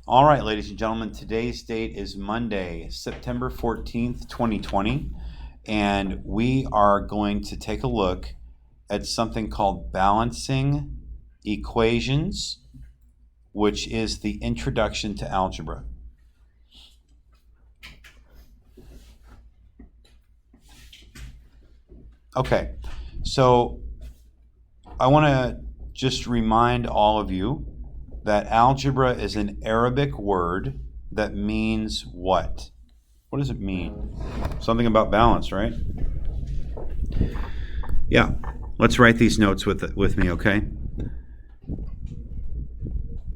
All right, ladies and gentlemen, today's date is Monday, September 14th, 2020, and we are going to take a look at something called balancing equations, which is the introduction to algebra. Okay, so I want to just remind all of you that algebra is an Arabic word that means what? What does it mean? Something about balance, right? Yeah, let's write these notes with me, okay?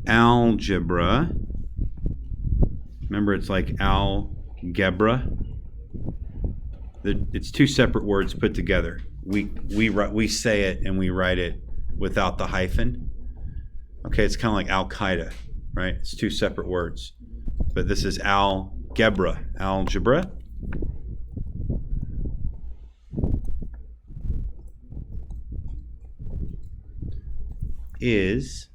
Algebra. Remember, it's like algebra. It's two separate words put together. We say it and we write it without the hyphen. Okay, it's kind of like Al-Qaeda, right? It's two separate words. But this is algebra. Algebra is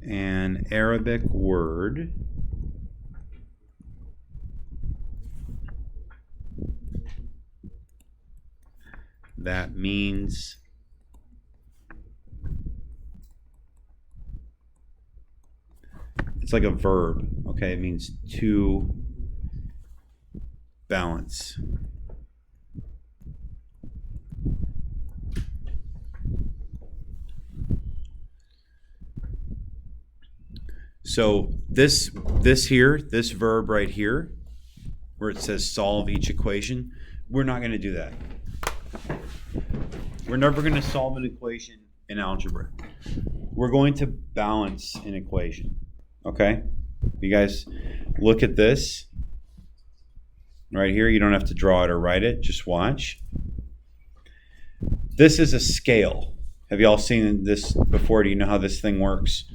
an Arabic word that means it's like a verb, okay? It means to balance. So this verb right here, where it says solve each equation, we're not going to do that. We're never going to solve an equation in algebra. We're going to balance an equation. Okay? You guys look at this right here. You don't have to draw it or write it. Just watch. This is a scale. Have you all seen this before? Do you know how this thing works?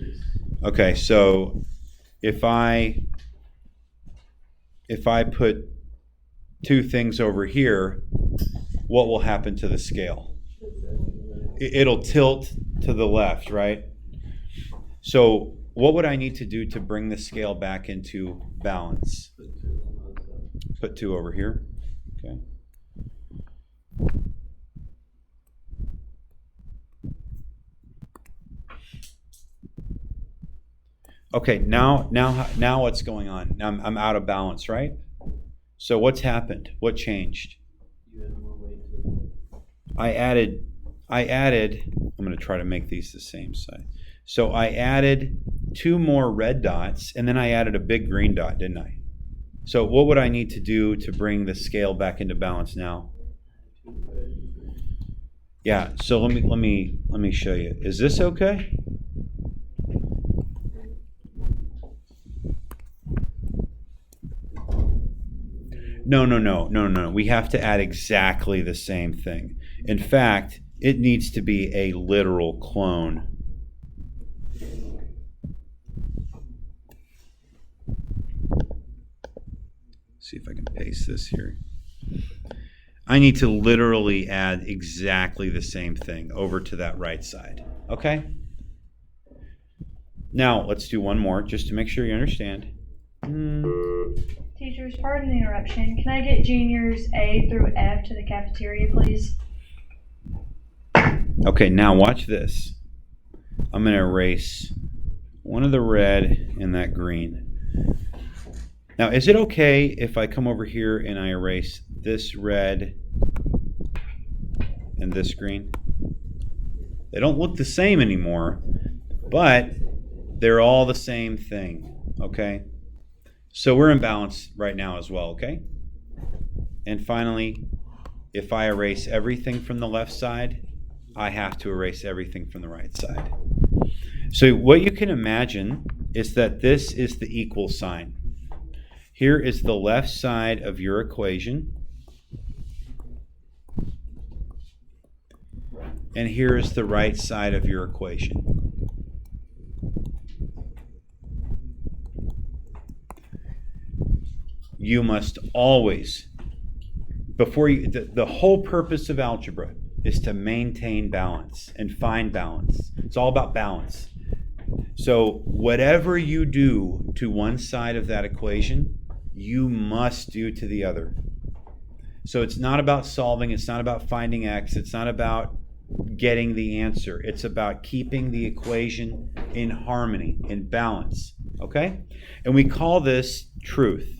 Okay, so if I put two things over here, what will happen to the scale? It'll tilt to the left, right? So what would I need to do to bring the scale back into balance? Put two over here. Okay. Okay, now what's going on? Now I'm out of balance, right? So what's happened? What changed? I added, I'm going to try to make these the same size. So I added two more red dots, and then I added a big green dot, didn't I? So what would I need to do to bring the scale back into balance now? Yeah, so let me show you. Is this okay? No. We have to add exactly the same thing. In fact, it needs to be a literal clone. See if I can paste this here. I need to literally add exactly the same thing over to that right side. Okay? Now, let's do one more just to make sure you understand. Teachers, pardon the interruption. Can I get juniors A through F to the cafeteria, please? Okay, now watch this. I'm going to erase one of the red and that green. Now, is it okay if I come over here and I erase this red and this green? They don't look the same anymore, but they're all the same thing, okay? So we're in balance right now as well, okay? And finally, if I erase everything from the left side, I have to erase everything from the right side. So what you can imagine is that this is the equal sign. Here is the left side of your equation. And here is the right side of your equation. You must always, the whole purpose of algebra is to maintain balance and find balance. It's all about balance. So whatever you do to one side of that equation, you must do to the other. So it's not about solving, it's not about finding x, it's not about getting the answer. It's about keeping the equation in harmony, in balance, okay? And we call this truth.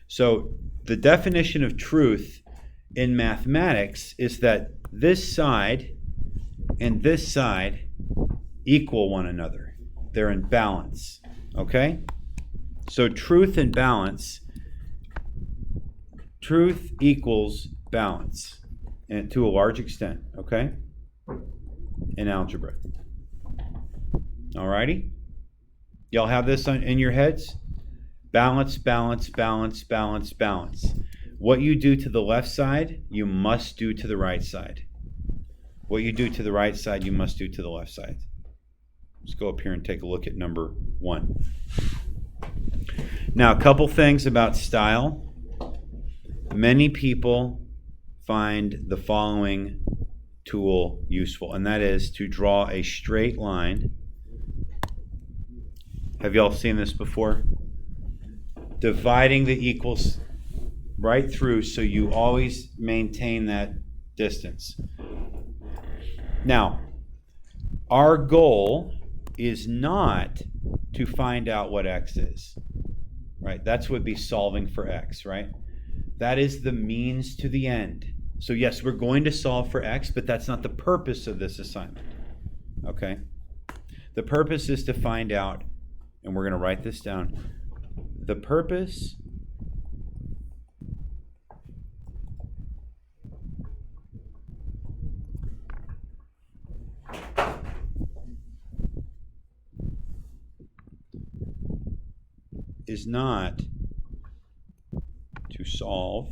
So the definition of truth in mathematics is that this side and this side equal one another. They're in balance, okay? So truth and balance, truth equals balance, and to a large extent, okay? In algebra. Alrighty? Y'all have this in your heads? Balance, balance, balance, balance, balance. What you do to the left side, you must do to the right side. What you do to the right side, you must do to the left side. Let's go up here and take a look at number 1. Now, a couple things about style. Many people find the following tool useful, and that is to draw a straight line. Have y'all seen this before? Dividing the equals right through so you always maintain that distance. Now, our goal is not to find out what x is, right? That's what would be solving for x, right? That is the means to the end. So yes, we're going to solve for x, but that's not the purpose of this assignment, okay? The purpose is to find out, and we're going to write this down, the purpose is not to solve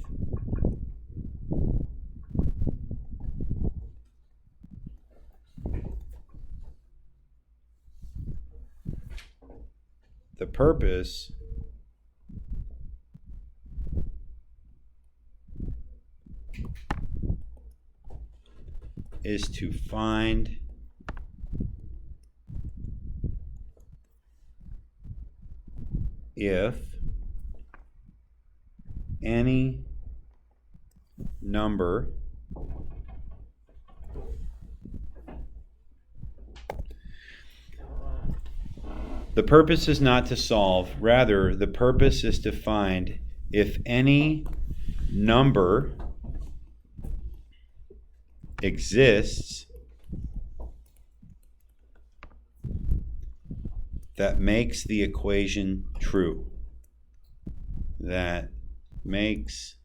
the purpose is to find if any number the purpose is not to solve, rather the purpose is to find if any number exists that makes the equation true. That makes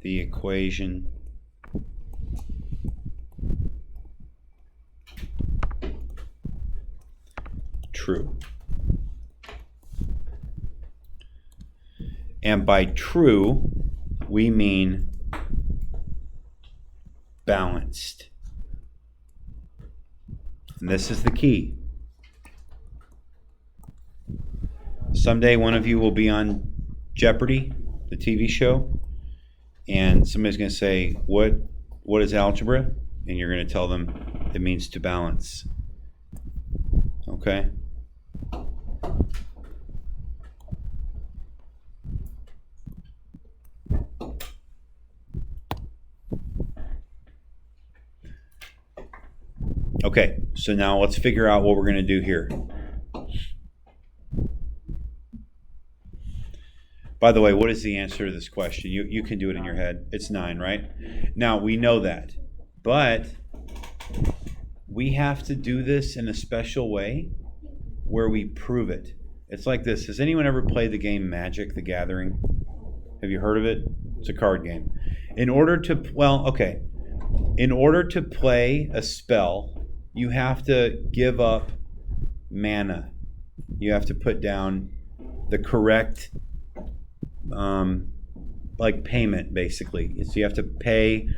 the equation true. And by true, we mean balanced. And this is the key. Someday one of you will be on Jeopardy, the TV show, and somebody's going to say, what is algebra? And you're going to tell them it means to balance. Okay? Okay, so now let's figure out what we're going to do here. By the way, what is the answer to this question? You can do it in your head. It's 9, right? Now, we know that. But we have to do this in a special way where we prove it. It's like this. Has anyone ever played the game Magic: The Gathering? Have you heard of it? It's a card game. In order to play a spell, you have to give up mana. You have to put down the correct payment, basically. So you have to pay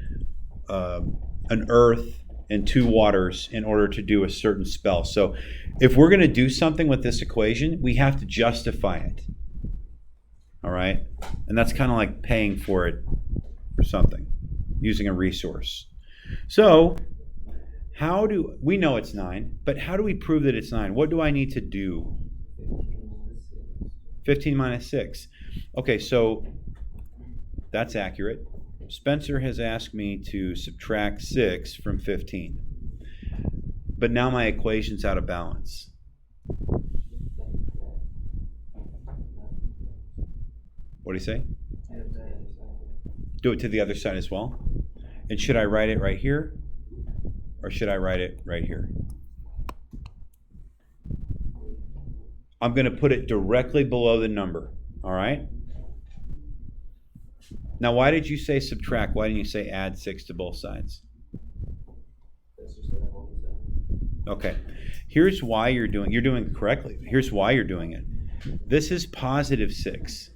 an earth and 2 waters in order to do a certain spell. So if we're going to do something with this equation, we have to justify it. All right? And that's kind of like paying for it or something using a resource. So how do we know it's 9, but how do we prove that it's 9? What do I need to do? 15 minus 6. Okay, so that's accurate. Spencer has asked me to subtract 6 from 15. But now my equation's out of balance. What do you say? Do it to the other side as well. And should I write it right here? Or should I write it right here? I'm going to put it directly below the number. All right? Now, why did you say subtract? Why didn't you say add 6 to both sides? Okay. Here's why you're doing it correctly. Here's why you're doing it. This is positive 6.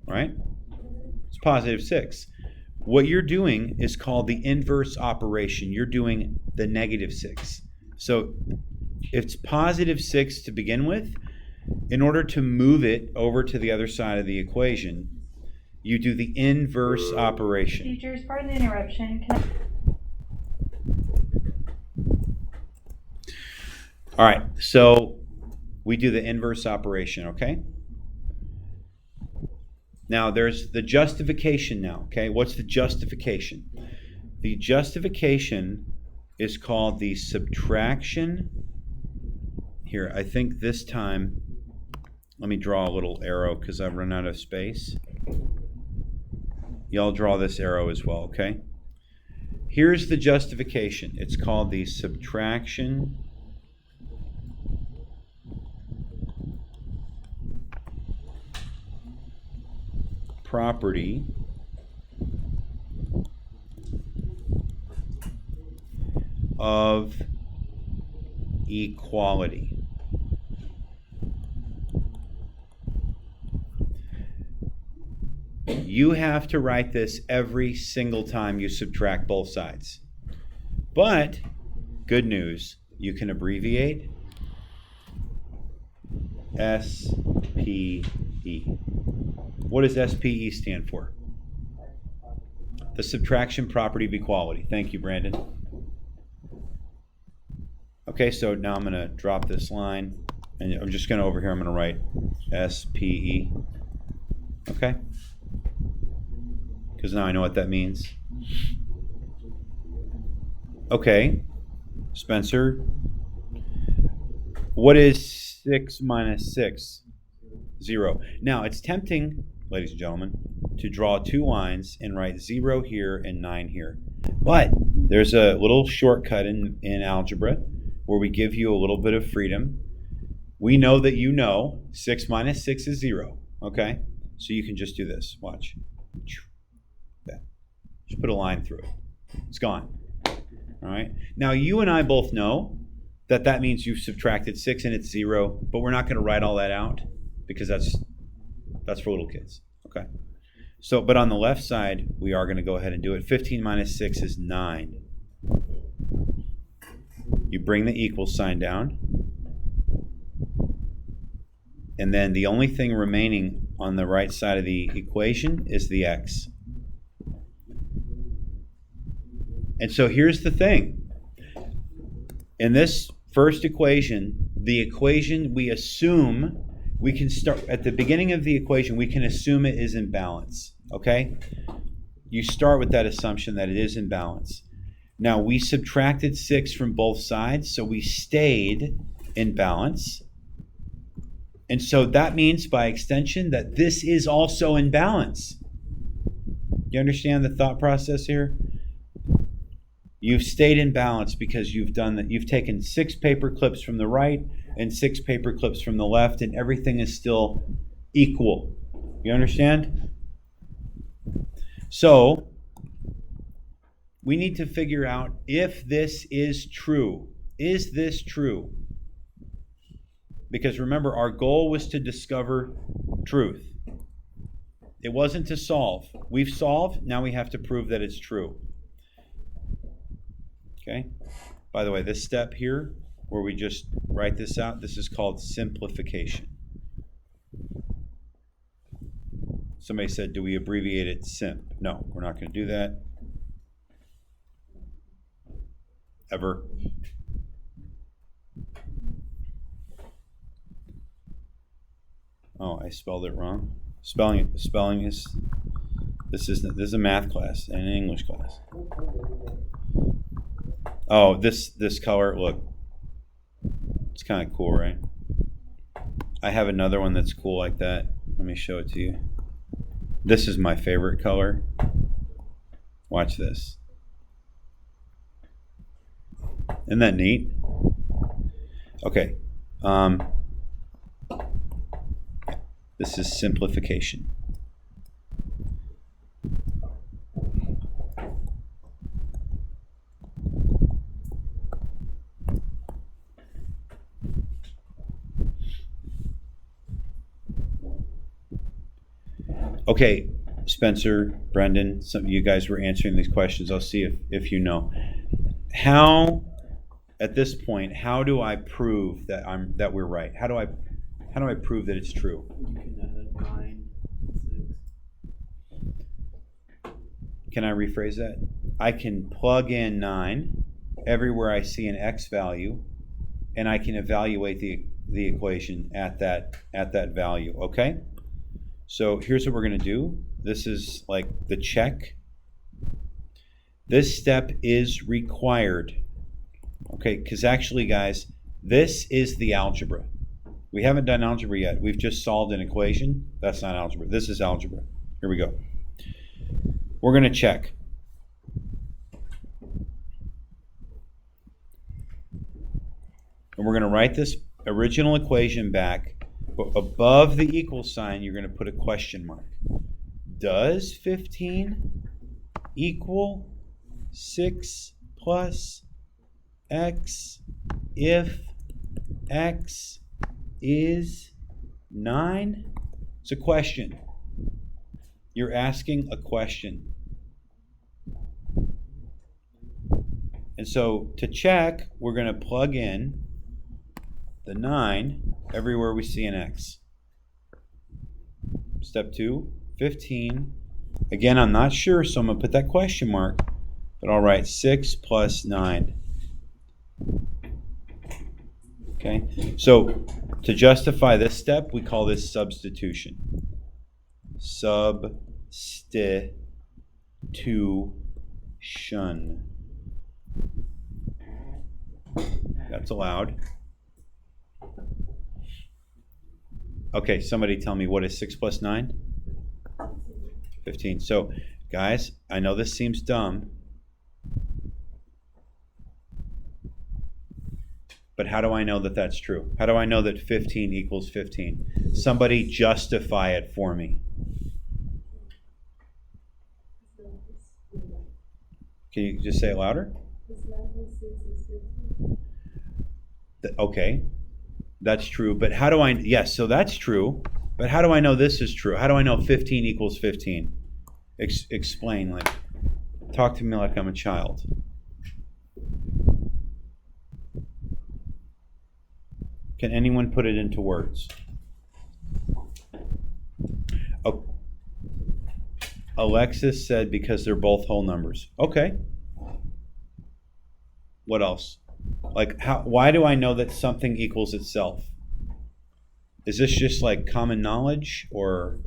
Right? It's positive 6. What you're doing is called the inverse operation. You're doing the negative 6. So it's positive 6 to begin with. In order to move it over to the other side of the equation, you do the inverse operation. Teachers, pardon the interruption. All right, so we do the inverse operation, okay? Now there's the justification now, okay? What's the justification? The justification is called the subtraction. Here, I think this time, let me draw a little arrow because I've run out of space. Y'all draw this arrow as well, okay? Here's the justification. It's called the subtraction property of equality. You have to write this every single time you subtract both sides. But, good news, you can abbreviate SPE. What does SPE stand for? The subtraction property of equality. Thank you, Brandon. Okay, so now I'm going to drop this line, and I'm just going to, over here, I'm going to write SPE. Okay? Because now I know what that means. Okay, Spencer, what is 6 minus 6? 0. Now, it's tempting, ladies and gentlemen, to draw two lines and write 0 here and 9 here. But there's a little shortcut in algebra where we give you a little bit of freedom. We know that you know 6 minus 6 is 0, okay? So you can just do this. Watch. Just put a line through it. It's gone. All right? Now, you and I both know that that means you've subtracted 6 and it's 0, but we're not going to write all that out because that's for little kids. Okay? So, but on the left side, we are going to go ahead and do it. 15 minus 6 is 9. You bring the equal sign down. And then the only thing remaining on the right side of the equation is the x. And so here's the thing. In this first equation, the equation we assume, we can start at the beginning of the equation, we can assume it is in balance. Okay? You start with that assumption that it is in balance. Now, we subtracted 6 from both sides, so we stayed in balance. And so that means, by extension, that this is also in balance. You understand the thought process here? You've stayed in balance because you've done that. You've taken 6 paper clips from the right and 6 paper clips from the left, and everything is still equal. You understand? So, we need to figure out if this is true. Is this true? Because remember, our goal was to discover truth. It wasn't to solve. We've solved, now we have to prove that it's true. Okay? By the way, this step here, where we just write this out, this is called simplification. Somebody said, do we abbreviate it SIMP? No, we're not going to do that. Ever. Oh, I spelled it wrong. Spelling is this is a math class and an English class. Oh, this color, look. It's kind of cool, right? I have another one that's cool like that. Let me show it to you. This is my favorite color. Watch this. Isn't that neat? Okay. This is simplification. Okay, Spencer, Brendan, some of you guys were answering these questions. I'll see if you know. How, at this point, how do I prove that we're right? How do I prove that it's true? You can add 9, 6. Can I rephrase that? I can plug in 9 everywhere I see an x value, and I can evaluate the equation at that value. Okay? So here's what we're going to do. This is like the check. This step is required. Okay, because actually, guys, this is the algebra. We haven't done algebra yet. We've just solved an equation. That's not algebra. This is algebra. Here we go. We're going to check. And we're going to write this original equation back. But above the equal sign, you're going to put a question mark. Does 15 equal 6 plus x if x is 9? It's a question. You're asking a question. And so to check, we're going to plug in the 9 everywhere we see an x. Step 2, 15. Again, I'm not sure, so I'm going to put that question mark. But I'll write 6 plus 9. Okay, so to justify this step, we call this substitution. Substitution. That's allowed. Okay, somebody tell me, what is 6 plus 9? 15. So, guys, I know this seems dumb, but how do I know that that's true? How do I know that 15 equals 15? Somebody justify it for me. Can you just say it louder? Okay. That's true, but how do I, yes, so that's true, but how do I know this is true? How do I know 15 equals 15? Explain, like, talk to me like I'm a child. Can anyone put it into words? Oh, Alexis said because they're both whole numbers. Okay. What else? Like, why do I know that something equals itself? Is this just like common knowledge, or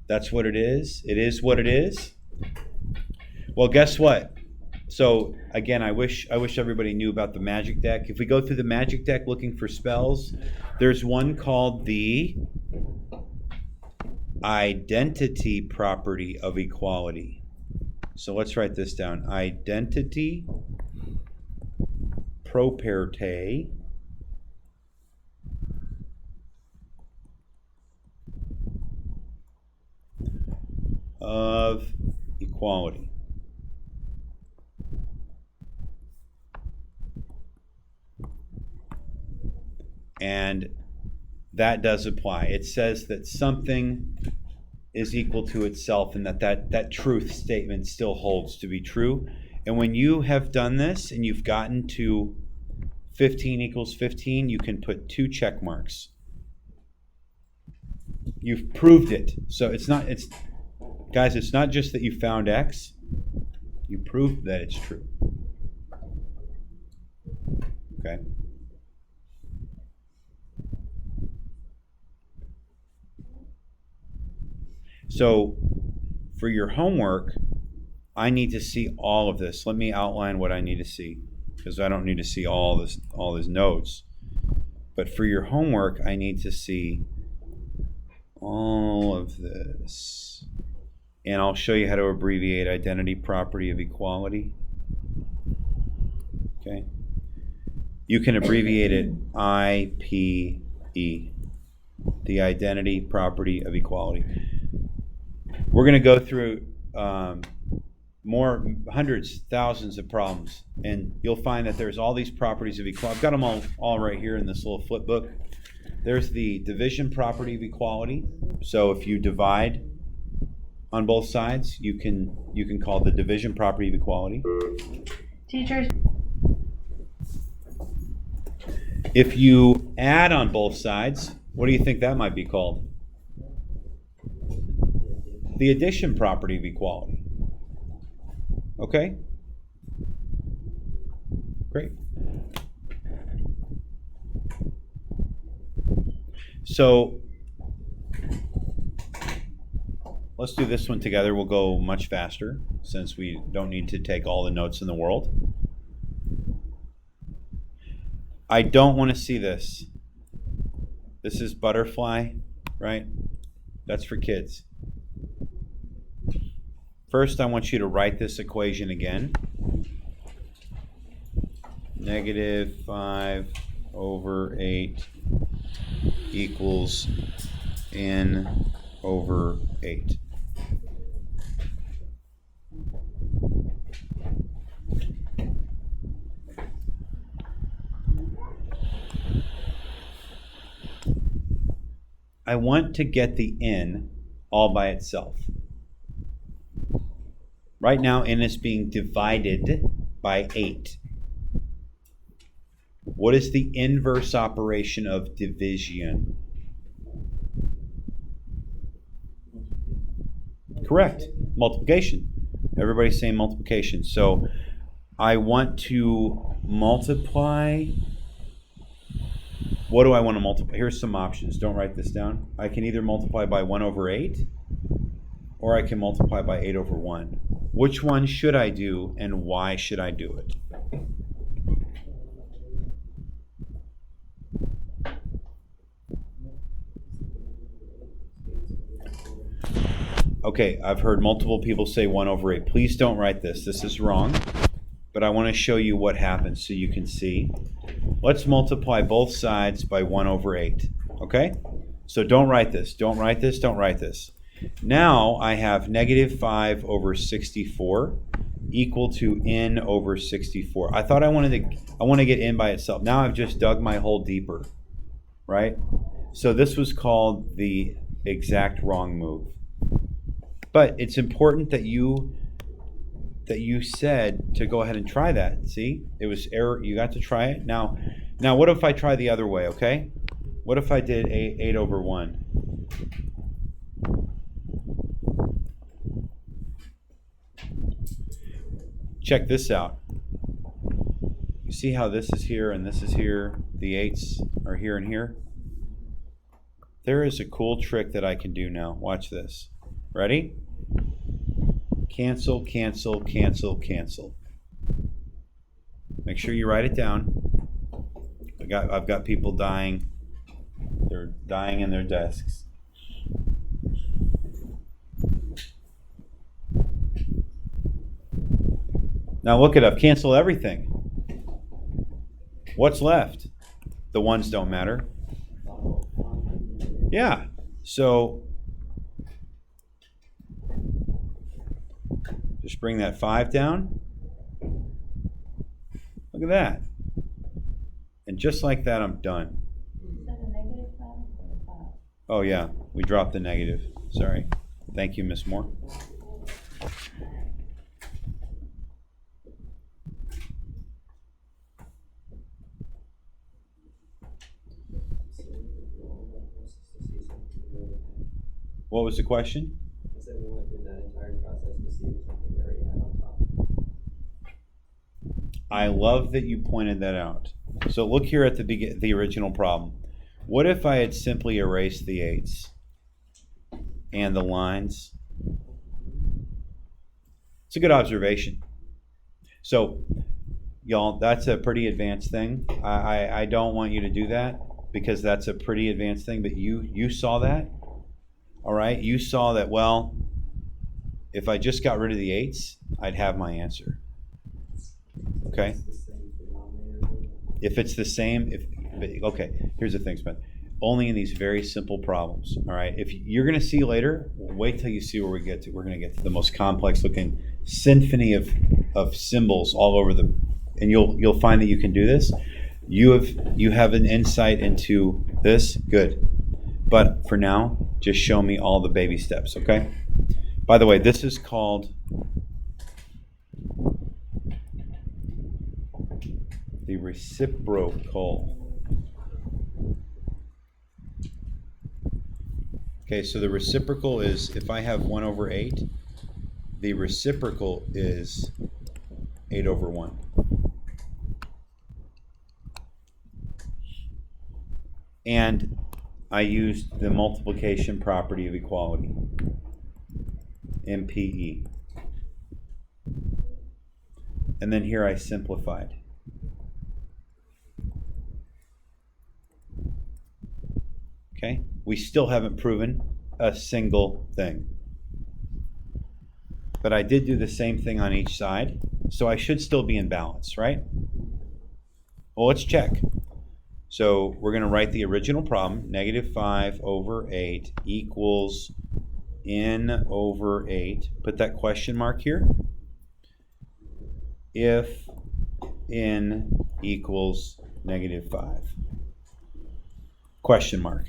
that's what it is? It is what it is? Well, guess what? So again, I wish everybody knew about the magic deck. If we go through the magic deck looking for spells, there's one called the identity property of equality. So let's write this down. Identity property of equality. And that does apply. It says that something is equal to itself, and that truth statement still holds to be true. And when you have done this and you've gotten to 15 equals 15, you can put 2 check marks. You've proved it. So guys, it's not just that you found X. You proved that it's true. Okay? So for your homework, I need to see all of this. Let me outline what I need to see, because I don't need to see all these notes. But for your homework, I need to see all of this. And I'll show you how to abbreviate identity property of equality. Okay? You can abbreviate it IPE, the identity property of equality. We're going to go through hundreds, thousands of problems, and you'll find that there's all these properties of equality. I've got them all right here in this little flip book. There's the division property of equality. So if you divide on both sides, you can call the division property of equality. Teachers. If you add on both sides, what do you think that might be called? The addition property of equality. Okay? Great. So let's do this one together. We'll go much faster since we don't need to take all the notes in the world. I don't want to see this. This is butterfly, right? That's for kids. First, I want you to write this equation again. -5/8 equals n/8. I want to get the n all by itself. Right now, n is being divided by 8. What is the inverse operation of division? Correct. Multiplication. Everybody's saying multiplication. So I want to multiply. What do I want to multiply? Here's some options. Don't write this down. I can either multiply by 1/8, or I can multiply by 8/1. Which one should I do, and why should I do it? Okay, I've heard multiple people say 1/8. Please don't write this. This is wrong. But I want to show you what happens so you can see. Let's multiply both sides by 1/8. Okay? So don't write this. Don't write this. Don't write this. Now I have -5/64 equal to n/64. I thought I want to get n by itself. Now I've just dug my hole deeper, right? So this was called the exact wrong move. But it's important that you said to go ahead and try that. See? It was error. You got to try it. Now what if I try the other way, okay? What if I did 8/1? Check this out. You see how this is here and this is here? The 8s are here and here. There is a cool trick that I can do now. Watch this. Ready? Cancel, cancel, cancel, cancel. Make sure you write it down. I've got people dying. They're dying in their desks. Now look it up. Cancel everything. What's left? The ones don't matter. Yeah. So just bring that 5 down. Look at that. And just like that, I'm done. Is that a negative 5 or a 5? Oh yeah, we dropped the negative. Sorry. Thank you, Miss Moore. What was the question? I said we went through that entire process to see something we already had on top. I love that you pointed that out. So look here at the original problem. What if I had simply erased the 8s and the lines? It's a good observation. So, y'all, that's a pretty advanced thing. I don't want you to do that because that's a pretty advanced thing, but you saw that, all right? You saw that, well, if I just got rid of the 8s, I'd have my answer, okay? It's the same denominator. If it's the same, okay, here's the thing, Spence. Only in these very simple problems, all right? If you're going to see later, wait till you see where we get to. We're going to get to the most complex looking symphony of symbols all over the, and you'll find that you can do this. You have an insight into this, good. But for now, just show me all the baby steps, okay? By the way, this is called the reciprocal. Okay, so the reciprocal is, if I have 1 over 8, the reciprocal is 8 over 1. And I used the multiplication property of equality, MPE. And then here I simplified. Okay, we still haven't proven a single thing. But I did do the same thing on each side, so I should still be in balance, right? Well, let's check. So we're going to write the original problem, -5 over 8 equals n over 8. Put that question mark here. If n equals -5. Question mark.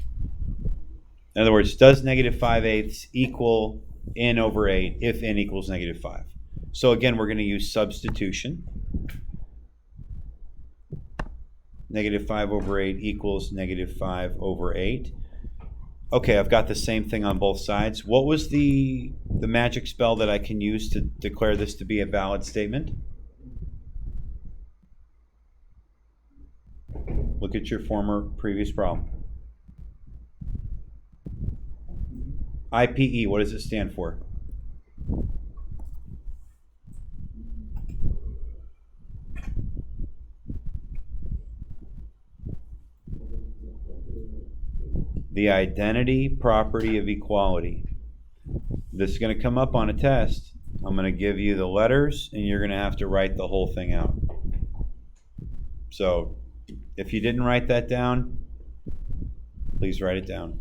In other words, does -5/8 equal n over 8 if n equals -5? So again, we're going to use substitution. -5 over 8 equals -5 over 8. Okay, I've got the same thing on both sides. What was the magic spell that I can use to declare this to be a valid statement? Look at your previous problem. IPE, what does it stand for? The identity property of equality. This is going to come up on a test. I'm going to give you the letters, and you're going to have to write the whole thing out. So, if you didn't write that down, please write it down.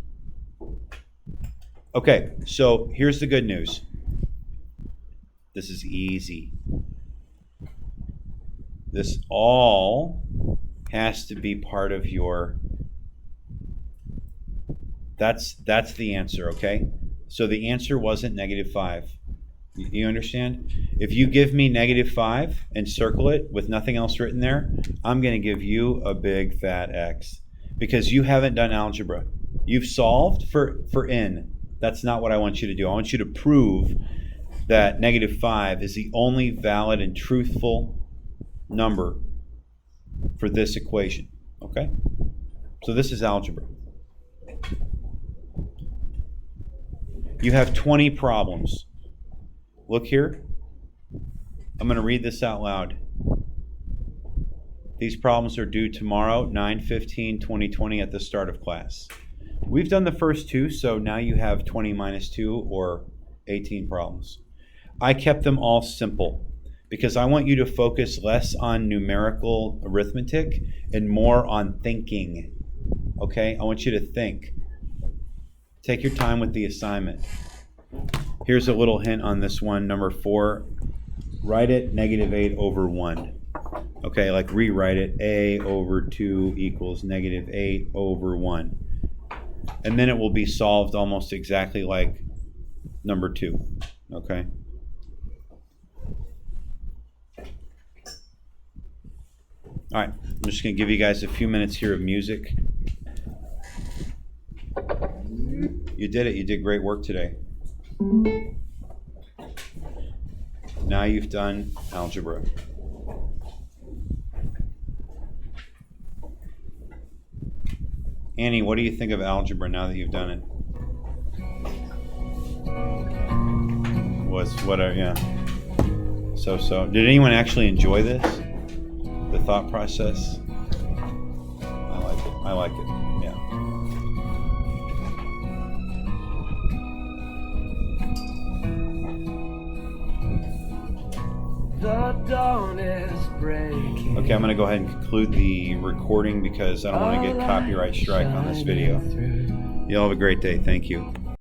Okay, so here's the good news. This is easy. This all has to be part of your... That's the answer, okay? So the answer wasn't -5. You understand? If you give me -5 and circle it with nothing else written there, I'm going to give you a big fat X because you haven't done algebra. You've solved for n. That's not what I want you to do. I want you to prove that -5 is the only valid and truthful number for this equation, okay? So this is algebra. You have 20 problems. Look here. I'm going to read this out loud. These problems are due tomorrow, 9/15/2020 at the start of class. We've done the first 2, so now you have 20 minus 2 or 18 problems. I kept them all simple because I want you to focus less on numerical arithmetic and more on thinking. Okay? I want you to think. Take your time with the assignment. Here's a little hint on this one, number 4. Write it -8 over 1. Okay, like rewrite it. A over 2 equals -8 over 1. And then it will be solved almost exactly like number 2. Okay? All right, I'm just going to give you guys a few minutes here of music. You did it. You did great work today. Now you've done algebra. Annie, what do you think of algebra now that you've done it? Yeah. So. Did anyone actually enjoy this? The thought process? I like it. Yeah. The dawn is breaking. Okay, I'm going to go ahead and conclude the recording because I don't want to get copyright strike on this video. You all have a great day. Thank you.